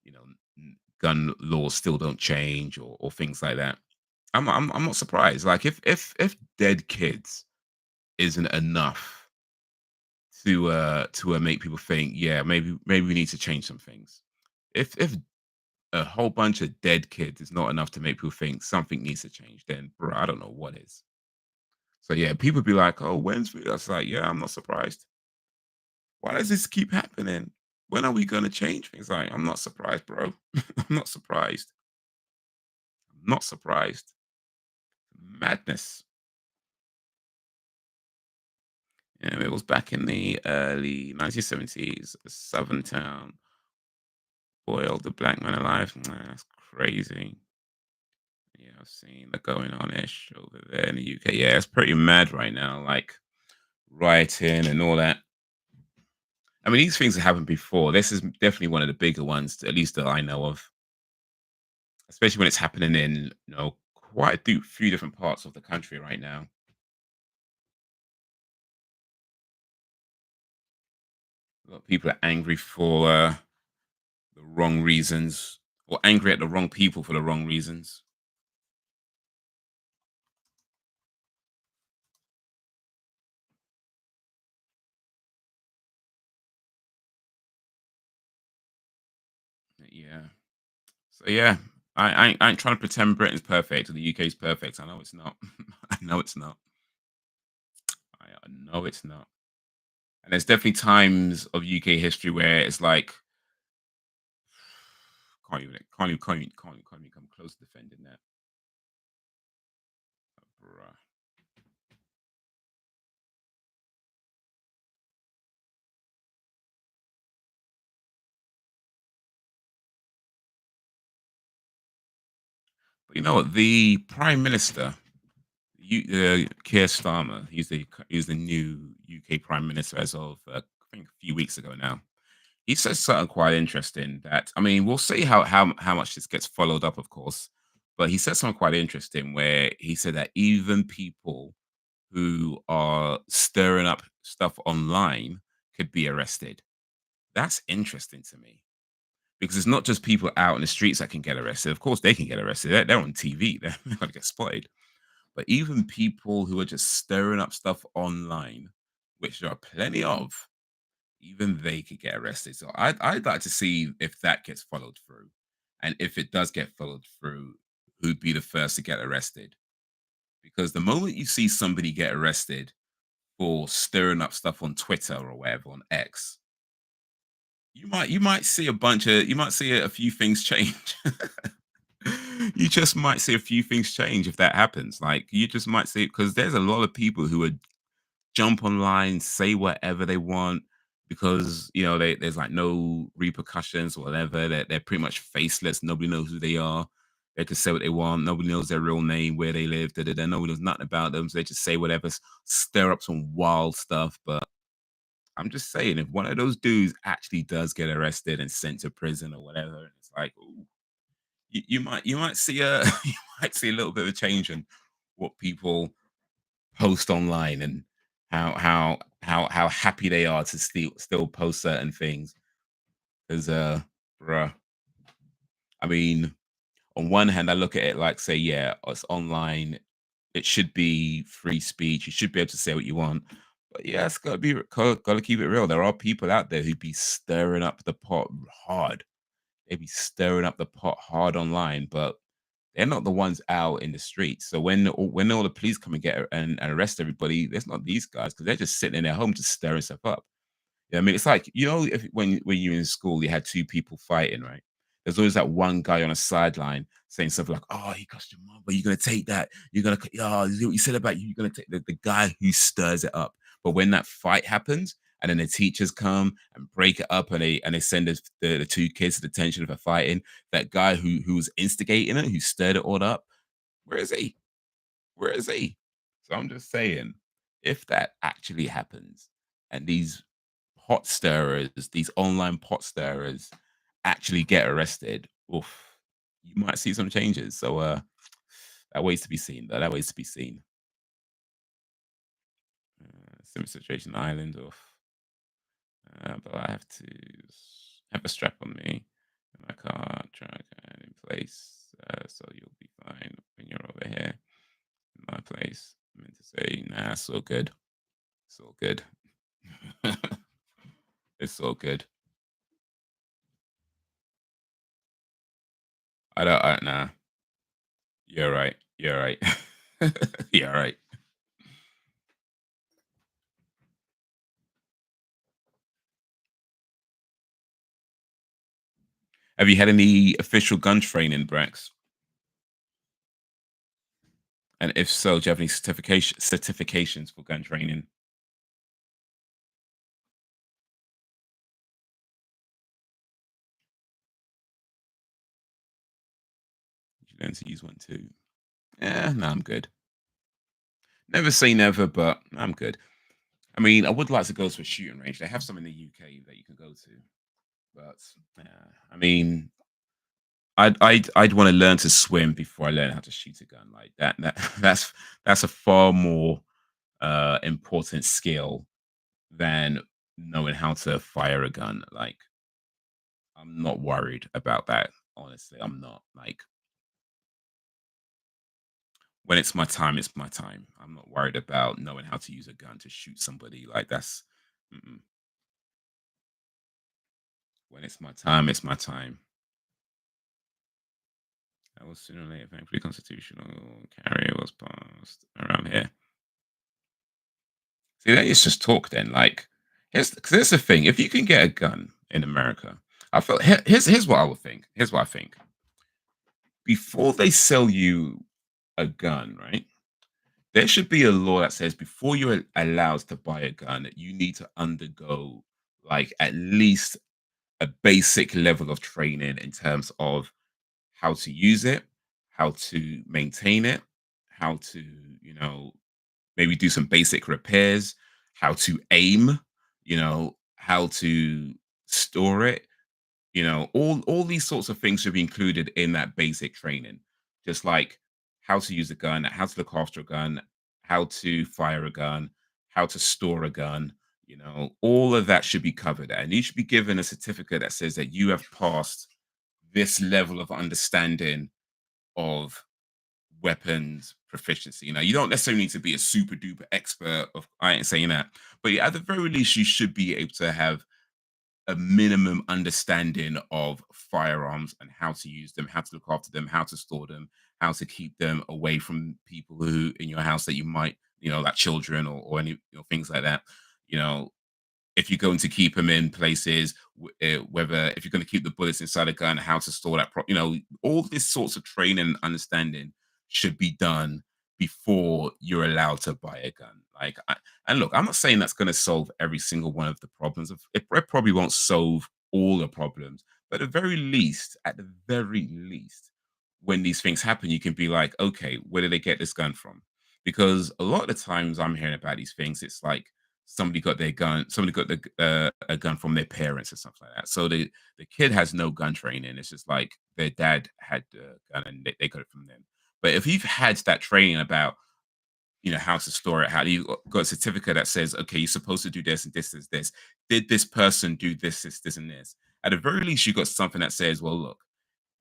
you know gun laws still don't change or things like that, I'm not surprised. Like if dead kids isn't enough to make people think, yeah, maybe we need to change some things. If a whole bunch of dead kids is not enough to make people think something needs to change, then bro, I don't know what is. So yeah, people be like, oh, when's we? That's like, yeah, I'm not surprised. Why does this keep happening? When are we gonna change things? Like, I'm not surprised, bro. I'm not surprised. I'm not surprised. Madness. Yeah, it was back in the early 1970s, a southern town boiled the black man alive. Nah, that's crazy. Yeah, I've seen that going on ish over there in the UK. Yeah, it's pretty mad right now. Like rioting and all that. I mean, these things have happened before. This is definitely one of the bigger ones, at least that I know of. Especially when it's happening in quite few different parts of the country right now. A lot of people are angry for the wrong reasons, or angry at the wrong people for the wrong reasons. Yeah. So yeah, I ain't trying to pretend Britain's perfect or the UK's perfect. I know it's not. I know it's not. I know it's not. And there's definitely times of UK history where it's like can't even come close to defending that, bruh. But you know what? The Prime Minister, Keir Starmer, he's the new UK Prime Minister as of I think a few weeks ago now. He says something quite interesting that I mean, we'll see how much this gets followed up, of course. But he said something quite interesting where he said that even people who are stirring up stuff online could be arrested. That's interesting to me because it's not just people out in the streets that can get arrested. Of course, they can get arrested. They're on TV. They're going to get spotted. But even people who are just stirring up stuff online, which there are plenty of, even they could get arrested. So I'd like to see if that gets followed through. And if it does get followed through, who'd be the first to get arrested? Because the moment you see somebody get arrested for stirring up stuff on Twitter or whatever on X, you might see a few things change. You just might see a few things change if that happens. Like you just might see because there's a lot of people who would jump online, say whatever they want because there's like no repercussions or whatever. They're pretty much faceless. Nobody knows who they are. They can say what they want. Nobody knows their real name, where they live. Da, da, da. Nobody knows nothing about them. So they just say whatever, stir up some wild stuff. But I'm just saying, if one of those dudes actually does get arrested and sent to prison or whatever, it's like, ooh, you might see a you might see a little bit of a change in what people post online and how happy they are to still post certain things. Because bruh, I mean, on one hand, I look at it like, say, yeah, it's online. It should be free speech. You should be able to say what you want. But yeah, it's gotta keep it real. There are people out there who be stirring up the pot hard. They be stirring up the pot hard online, but they're not the ones out in the streets. So when all the police come and and arrest everybody, there's not these guys because they're just sitting in their home just stirring stuff up. Yeah, I mean, it's like if when you're in school, you had two people fighting, right? There's always that one guy on a sideline saying something like, "Oh, he cussed your mom, but you're gonna take that. You're gonna, oh, you said about you. You're gonna take the guy who stirs it up." But when that fight happens, and then the teachers come and break it up, and they send the two kids to detention for fighting, that guy who was instigating it, who stirred it all up, where is he? Where is he? So I'm just saying, if that actually happens, and these pot stirrers, these online pot stirrers actually get arrested, oof, you might see some changes. So that waits to be seen. That waits to be seen. Similar situation, island, oof. But I have to have a strap on me and my car track and in place. So you'll be fine when you're over here in my place. I meant to say, nah, it's all good. It's all good. It's all good. I don't. Nah. You're right. You're right. You're right. Have you had any official gun training, Brax? And if so, do you have any certifications for gun training? learn to use one too. Yeah, no, I'm good. Never say never, but I'm good. I mean, I would like to go to a shooting range. They have some in the UK that you can go to, but yeah, I mean, I'd want to learn to swim before I learn how to shoot a gun. Like that, that's a far more important skill than knowing how to fire a gun. Like, I'm not worried about that. Honestly, I'm not. Like, when it's my time, it's my time. I'm not worried about knowing how to use a gun to shoot somebody. Like mm-mm. When it's my time, it's my time. That was sooner or later, thankfully, constitutional carrier was passed around here. See, that is just talk then. Like, cause here's the thing: if you can get a gun in America, I feel here's what I would think. Here's what I think: before they sell you a gun, right? There should be a law that says before you're allowed to buy a gun, that you need to undergo like at least a basic level of training in terms of how to use it, how to maintain it, how to, you know, maybe do some basic repairs, how to aim, how to store it, all these sorts of things should be included in that basic training. Just like how to use a gun, how to look after a gun, how to fire a gun, how to store a gun, all of that should be covered. And you should be given a certificate that says that you have passed this level of understanding of weapons proficiency. You don't necessarily need to be a super duper expert of I ain't saying that, but at the very least, you should be able to have a minimum understanding of firearms and how to use them, how to look after them, how to store them, how to keep them away from people who in your house that you might, like children or any things like that. You know, if you're going to keep them in places, whether if you're going to keep the bullets inside a gun, how to store that, all this sorts of training and understanding should be done before you're allowed to buy a gun. And look, I'm not saying that's going to solve every single one of the problems. It probably won't solve all the problems, but at the very least, when these things happen, you can be like, okay, where did they get this gun from? Because a lot of the times I'm hearing about these things, it's like somebody got a gun from their parents or something like that. So the kid has no gun training. It's just like their dad had the gun and they got it from them. But if you've had that training about how to store it, how you got a certificate that says, okay, you're supposed to do this and this. Did this person do this, and this? At the very least, you got something that says, well, look,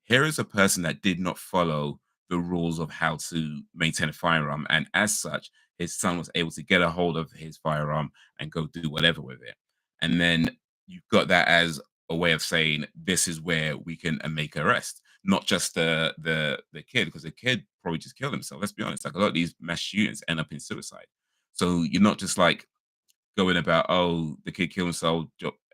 here is a person that did not follow the rules of how to maintain a firearm. And as such, his son was able to get a hold of his firearm and go do whatever with it. And then you've got that as a way of saying this is where we can make arrest, not just the kid, because the kid probably just killed himself. Let's be honest. Like a lot of these mass shootings end up in suicide. So you're not just like going about, oh, the kid killed himself,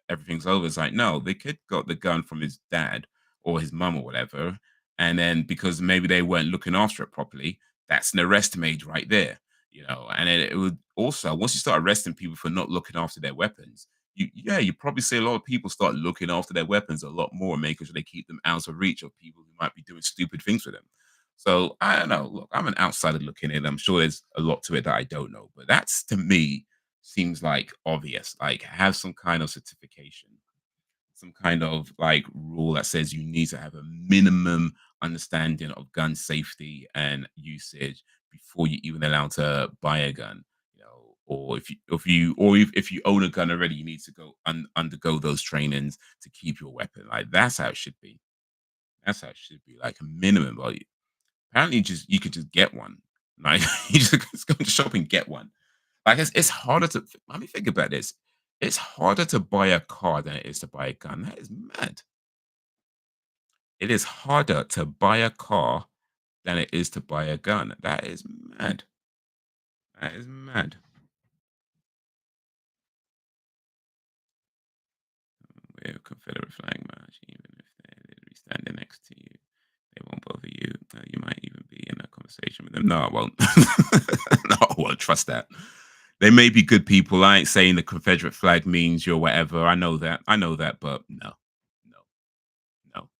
everything's over. It's like, no, the kid got the gun from his dad or his mum or whatever. And then because maybe they weren't looking after it properly, that's an arrest made right there, And it would also, once you start arresting people for not looking after their weapons, you probably see a lot of people start looking after their weapons a lot more, making sure they keep them out of reach of people who might be doing stupid things with them. So I don't know. Look, I'm an outsider looking in. I'm sure there's a lot to it that I don't know, but that's to me seems like obvious. Like have some kind of certification, some kind of like rule that says you need to have a minimum understanding of gun safety and usage before you even allowed to buy a gun. Or if you own a gun already, you need to go undergo those trainings to keep your weapon. Like that's how it should be. That's how it should be. Like a minimum. Like apparently, just you could just get one. Like you just go to the shop and get one. Like it's harder to. Let me think about this. It's harder to buy a car than it is to buy a gun. That is mad. It is harder to buy a car than it is to buy a gun. That is mad. That is mad. With a Confederate flag march, even if they're literally standing next to you, they won't bother you. You might even be in a conversation with them. No, I won't. No, I won't trust that. They may be good people. I ain't saying the Confederate flag means you're whatever. I know that. But no, no, no.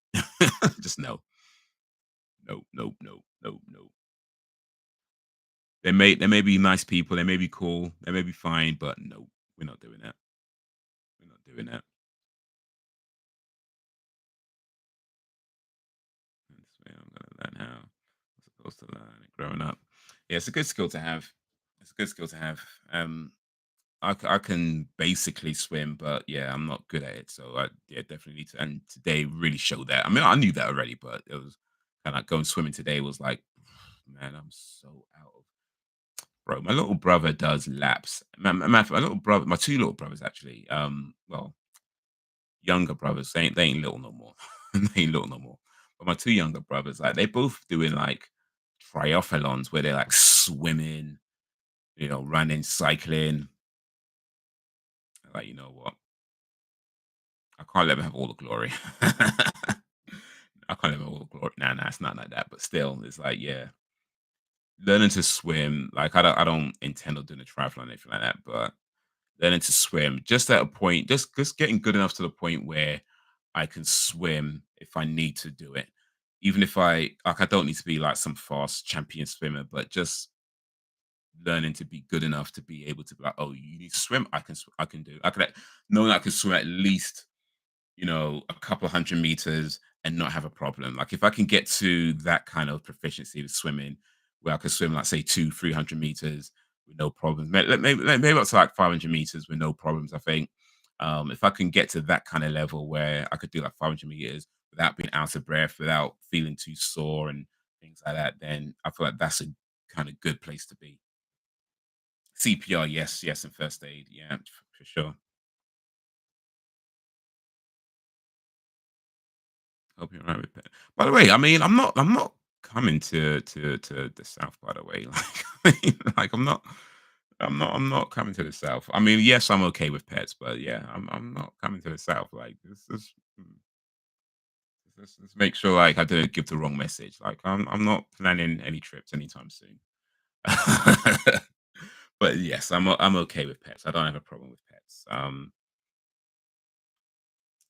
Just no. nope, nope, nope, nope, nope. They may be nice people, they may be cool, they may be fine, but no, we're not doing that. We're not doing that. That's where I'm gonna learn how. I'm supposed to learn it growing up. Yeah, it's a good skill to have. It's a good skill to have. I can basically swim, but yeah, I'm not good at it. So I yeah definitely need to. And today really showed that. I mean, I knew that already, but it was kind of like going swimming today was like, man, I'm so out of bro. My little brother does laps. My little brother, my two little brothers actually. Well, younger brothers. They ain't little no more. They ain't little no more. But my two younger brothers, like they both doing like triathlons where they're like swimming, running, cycling. Like, you know what? I can't let them have all the glory. I can't let them have all the glory. Nah, it's not like that. But still, it's like, yeah, learning to swim. Like, I don't intend on doing a triathlon or anything like that. But learning to swim, just at a point, just getting good enough to the point where I can swim if I need to do it. Even if I don't need to be like some fast champion swimmer, but just learning to be good enough to be able to be like, oh, you need to swim. I can do. I can knowing I can swim at least a couple of 100 meters and not have a problem. Like if I can get to that kind of proficiency with swimming, where I could swim like say 300 meters with no problems, maybe up to like 500 meters with no problems. I think if I can get to that kind of level where I could do like 500 meters without being out of breath, without feeling too sore and things like that, then I feel like that's a kind of good place to be. CPR, yes, yes, and first aid, yeah, for sure. Hope you're alright with that. By the way, I mean, I'm not coming to the South, by the way. Like I'm not coming to the South. I mean, yes, I'm okay with pets, but yeah, I'm not coming to the South. Like this is let's make sure like I didn't give the wrong message. Like I'm not planning any trips anytime soon. But yes, I'm okay with pets. I don't have a problem with pets. I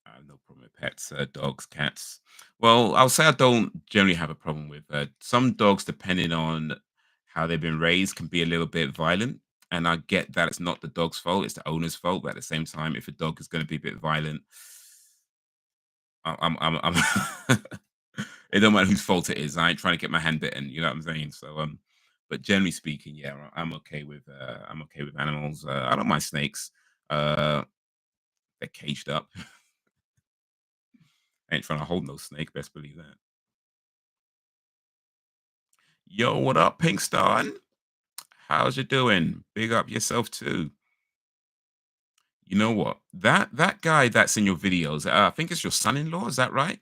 have no problem with pets, dogs, cats. Well, I'll say I don't generally have a problem with some dogs, depending on how they've been raised, can be a little bit violent. And I get that it's not the dog's fault, it's the owner's fault. But at the same time, if a dog is going to be a bit violent, I'm it don't matter whose fault it is. I ain't trying to get my hand bitten. You know what I'm saying? So, but generally speaking, yeah, I'm okay with animals. I don't mind snakes. Uh, they're caged up. I ain't trying to hold no snake. Best believe that. Yo, what up, Pinkston? How's you doing? Big up yourself too. You know what? That guy that's in your videos, I think it's your son-in-law. Is that right,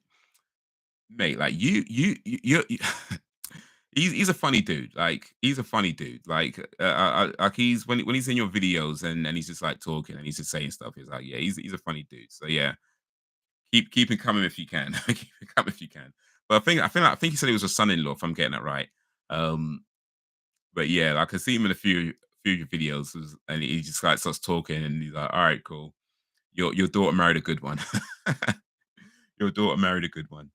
mate? Like he's a funny dude. Like he's a funny dude. Like like he's when he's in your videos and he's just like talking and he's just saying stuff. He's like, yeah, he's a funny dude. So yeah, keep it coming if you can. Keep it coming if you can. But I think he said he was a son-in-law. If I'm getting that right. Um, But yeah, I could see him in a few videos, and he just like starts talking, and he's like, "All right, cool. Your daughter married a good one. Your daughter married a good one."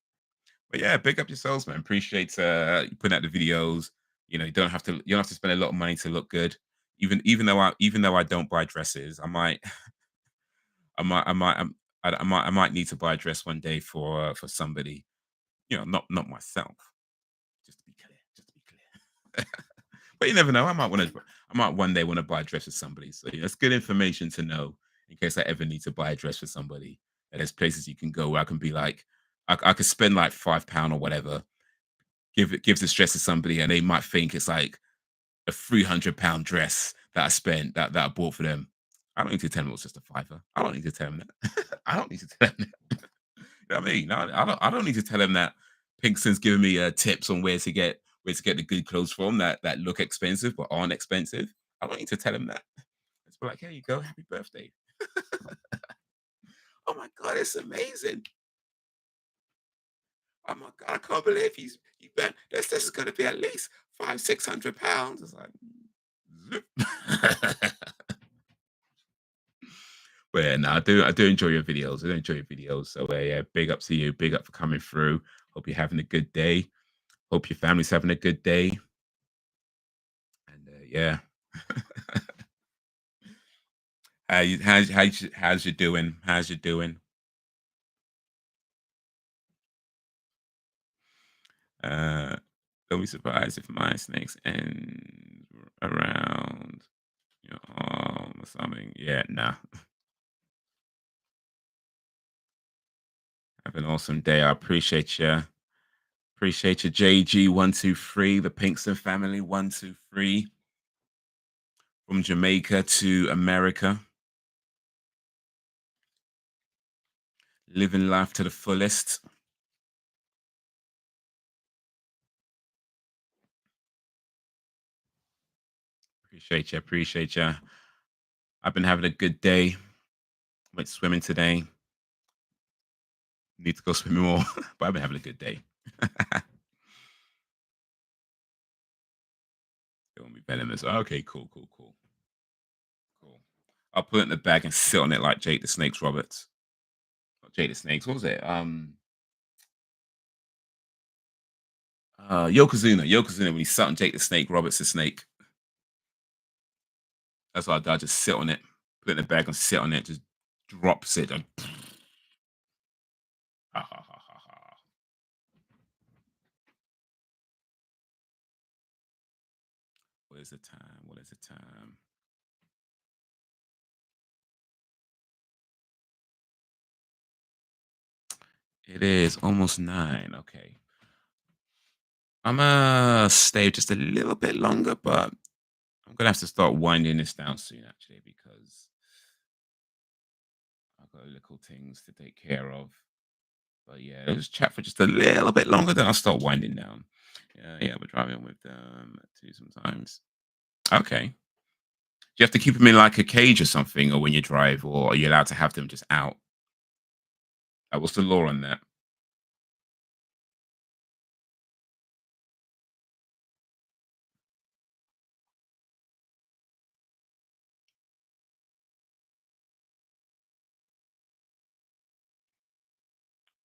But yeah, big up yourselves, man. Appreciate you putting out the videos. You don't have to spend a lot of money to look good. Even though I don't buy dresses, I might need to buy a dress one day for somebody. Not myself. Just to be clear. Just to be clear. But you never know. I might one day want to buy a dress for somebody. So yeah, that's good information to know in case I ever need to buy a dress for somebody. And there's places you can go where I can be like, I could spend like £5 or whatever, give this dress to somebody, and they might think it's like a £300 dress that I spent that I bought for them. I don't need to tell them it was just a fiver. I don't need to tell them that. I don't need to tell them that. You know what I mean? No, I don't need to tell him that Pinkston's giving me tips on where to get the good clothes from that look expensive but aren't expensive. I don't need to tell him that. It's like, here you go, happy birthday. Oh my god, it's amazing. Oh my god, I can't believe you bet this is gonna be at least £500-600. It's like zip. But yeah, no, I do enjoy your videos. I do enjoy your videos. So yeah, big up to you, big up for coming through. Hope you're having a good day. Hope your family's having a good day. And yeah, how's you doing? How's you doing? Uh, don't be surprised if my snakes end around your arm or something. Yeah, nah. Have an awesome day. I appreciate you. Appreciate you, JG123, the Pinkston family 123 from Jamaica to America, living life to the fullest. Appreciate you. Appreciate you. I've been having a good day. Went swimming today. Need to go swimming more, but I've been having a good day. It won't be venomous. Okay, cool, cool, cool, cool. I'll put it in the bag and sit on it like Jake the Snakes Roberts. Not Jake the Snakes. What was it? Yokozuna. Yokozuna when he sat on Jake the Snake Roberts the snake. That's what I do. I just sit on it, put it in the bag and sit on it. Just drops it. And ha ha ha ha ha. What is the time? What is the time? It is almost 9. Okay. I'm gonna stay just a little bit longer, but I'm gonna have to start winding this down soon, actually, because I've got little things to take care of. But yeah, let's chat for just a little bit longer, then I'll start winding down. Yeah, yeah, we're driving with them too sometimes. Okay. Do you have to keep them in like a cage or something, or when you drive, or are you allowed to have them just out? What's the law on that?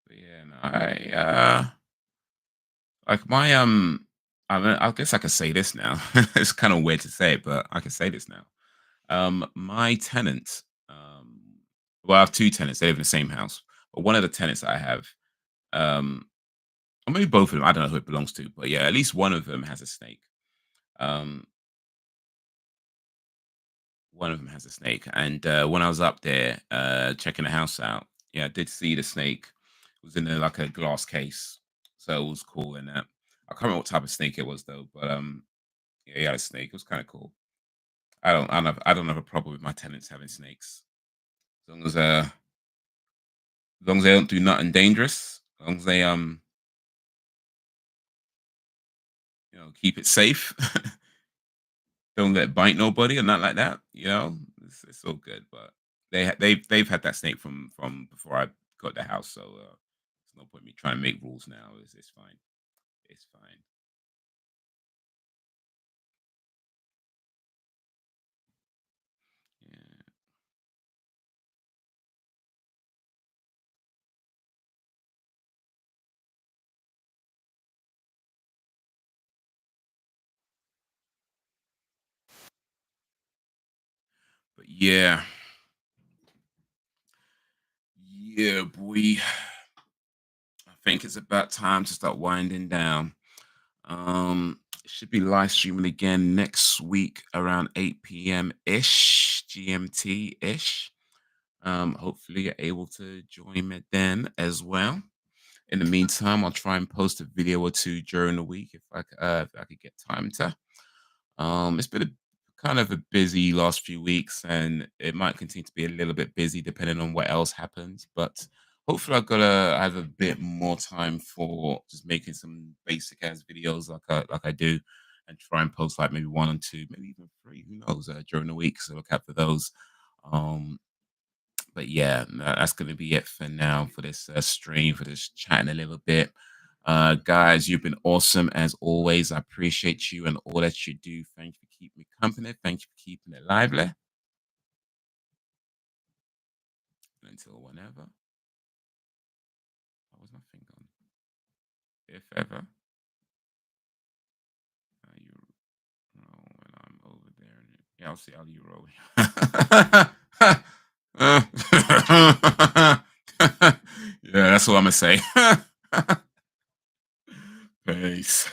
But yeah, no, like my I guess I could say this now. It's kind of weird to say it, but I can say this now. My tenant, well, I have two tenants. They live in the same house, but one of the tenants that I have, um, or maybe both of them. I don't know who it belongs to, but yeah, at least one of them has a snake. Um, One of them has a snake, and when I was up there checking the house out, yeah, I did see the snake. It was in like a glass case, so it was cool. And I can't remember what type of snake it was though, but yeah, he had a snake. It was kind of cool. I don't have a problem with my tenants having snakes, as long as they don't do nothing dangerous, as long as they keep it safe, don't let it bite nobody or nothing like that. It's all good. But they've had that snake from before I got the house, so there's no point in me trying to make rules now. It's fine. It's fine. Yeah. But yeah, yeah, boy. I think it's about time to start winding down. It should be live streaming again next week around 8 p.m. ish, GMT ish. Hopefully you're able to join me then as well. In the meantime, I'll try and post a video or two during the week if I could get time to. It's been a kind of a busy last few weeks, and it might continue to be a little bit busy depending on what else happens. But hopefully, I have a bit more time for just making some basic ass videos like I do, and try and post like maybe one or two, maybe even three. Who knows? During the week, so look out for those. Um, but yeah, that's going to be it for now for this stream, for this chatting a little bit. Guys, you've been awesome as always. I appreciate you and all that you do. Thank you for keeping me company. Thank you for keeping it lively. Until whenever. What was my thing on? If ever. Yeah, I'll see how you roll. Yeah, that's what I'm gonna say. Peace.